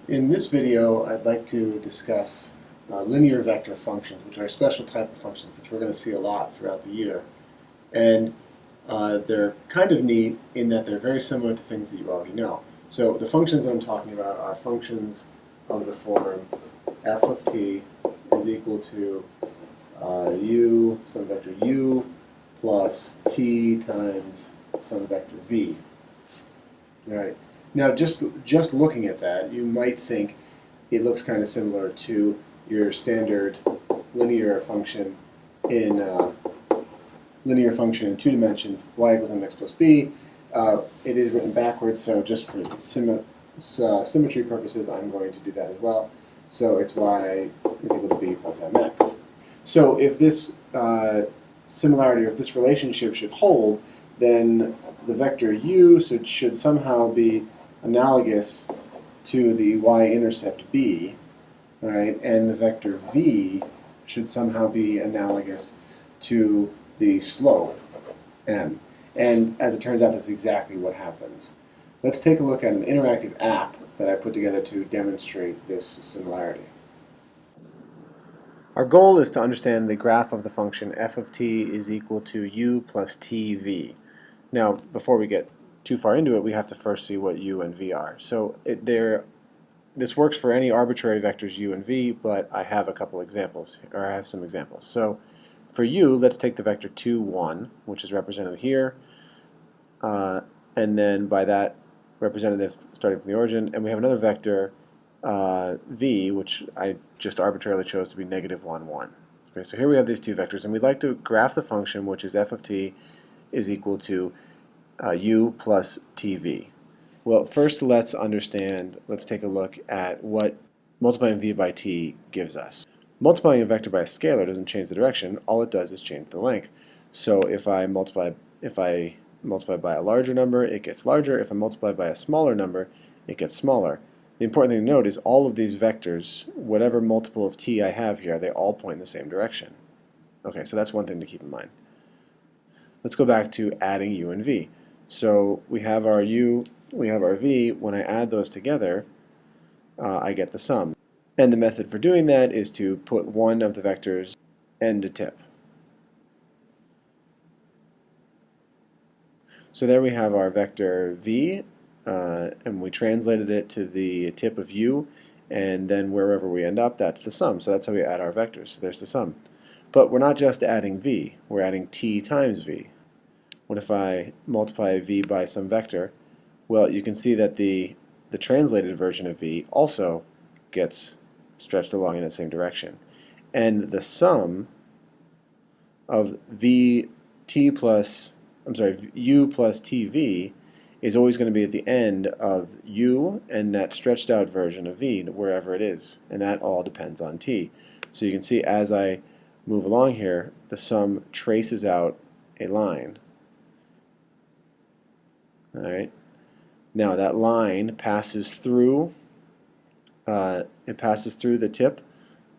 In this video, I'd like to discuss linear vector functions, which are a special type of functions, which we're going to see a lot throughout the year. And they're kind of neat in that they're very similar to things that you already know. So the functions that I'm talking about are functions of the form f of t is equal to u, some vector u, plus t times some vector v. All right. Now, just looking at that, you might think it looks kind of similar to your standard linear function in two dimensions, y equals mx plus b. It is written backwards, so just for symmetry purposes, I'm going to do that as well. So it's y is equal to b plus mx. So if this similarity, or if this relationship should hold, then the vector u should somehow be analogous to the y-intercept b, right? And the vector v should somehow be analogous to the slope m. And as it turns out, that's exactly what happens. Let's take a look at an interactive app that I put together to demonstrate this similarity. Our goal is to understand the graph of the function f of t is equal to u plus tv. Now, before we get too far into it, we have to first see what u and v are. So this works for any arbitrary vectors u and v, but I have a couple examples, or I have some examples. So for u, let's take the vector 2, 1, which is represented here, and then by that representative starting from the origin, and we have another vector v, which I just arbitrarily chose to be negative 1, 1. Okay, so here we have these two vectors, and we'd like to graph the function, which is f of t is equal to u plus tv. Well, first let's take a look at what multiplying v by t gives us. Multiplying a vector by a scalar doesn't change the direction, all it does is change the length. So if I multiply by a larger number, it gets larger. If I multiply by a smaller number, it gets smaller. The important thing to note is all of these vectors, whatever multiple of t I have here, they all point in the same direction. Okay, so that's one thing to keep in mind. Let's go back to adding u and v. So we have our u, we have our v. When I add those together, I get the sum. And the method for doing that is to put one of the vectors end to tip. So there we have our vector v, and we translated it to the tip of u, and then wherever we end up, that's the sum. So that's how we add our vectors. So there's the sum. But we're not just adding v, we're adding t times v. What if I multiply v by some vector? Well, you can see that the translated version of v also gets stretched along in the same direction. And the sum of u plus tv is always going to be at the end of u and that stretched out version of v, wherever it is. And that all depends on t. So you can see as I move along here, the sum traces out a line. All right. Now that line passes through. It passes through the tip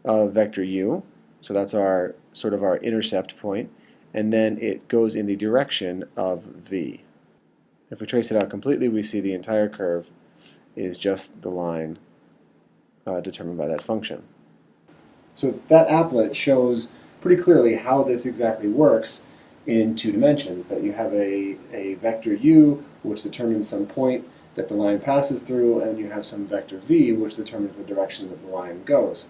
of vector u, so that's our sort of our intercept point, and then it goes in the direction of v. If we trace it out completely, we see the entire curve is just the line determined by that function. So that applet shows pretty clearly how this exactly works in two dimensions, that you have a vector u, which determines some point that the line passes through, and you have some vector v, which determines the direction that the line goes.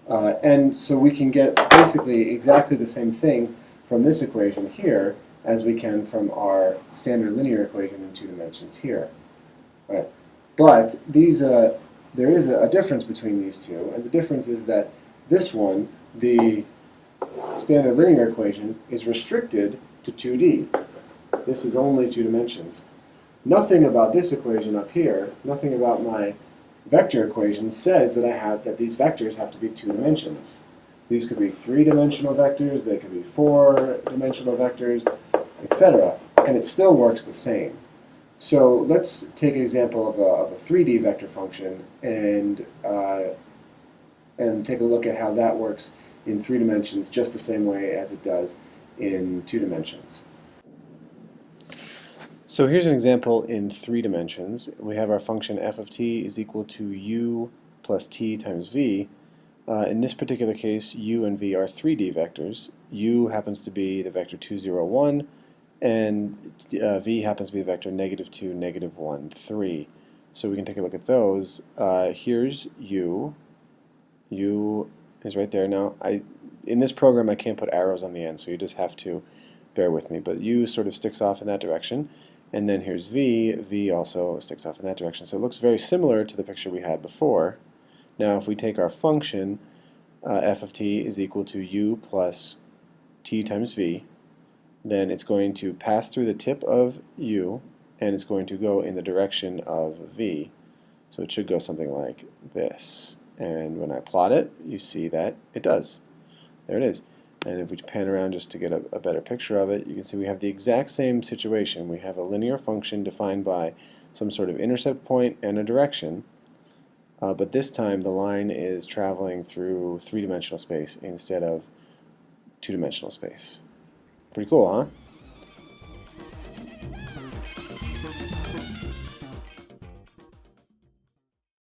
And so we can get basically exactly the same thing from this equation here as we can from our standard linear equation in two dimensions here. Right. But there is a difference between these two, and the difference is that this one, the standard linear equation, is restricted to 2D. This is only two dimensions. Nothing about this equation up here, nothing about my vector equation says that these vectors have to be two dimensions. These could be three-dimensional vectors, they could be four-dimensional vectors, etc. And it still works the same. So let's take an example of a 3D vector function and take a look at how that works in 3 dimensions just the same way as it does in 2 dimensions. So here's an example in 3 dimensions. We have our function f of t is equal to u plus t times v. In this particular case, u and v are 3D vectors. U happens to be the vector 2, 0, 1, and v happens to be the vector -2, -1, 3. So we can take a look at those. Here's u. U is right there. Now, in this program I can't put arrows on the end, so you just have to bear with me. But u sort of sticks off in that direction. And then here's v. V also sticks off in that direction. So it looks very similar to the picture we had before. Now if we take our function, f of t is equal to u plus t times v, then it's going to pass through the tip of u, and it's going to go in the direction of v. So it should go something like this. And when I plot it, you see that it does. There it is. And if we pan around just to get a better picture of it, you can see we have the exact same situation. We have a linear function defined by some sort of intercept point and a direction, but this time the line is traveling through 3-dimensional space instead of 2-dimensional space. Pretty cool, huh?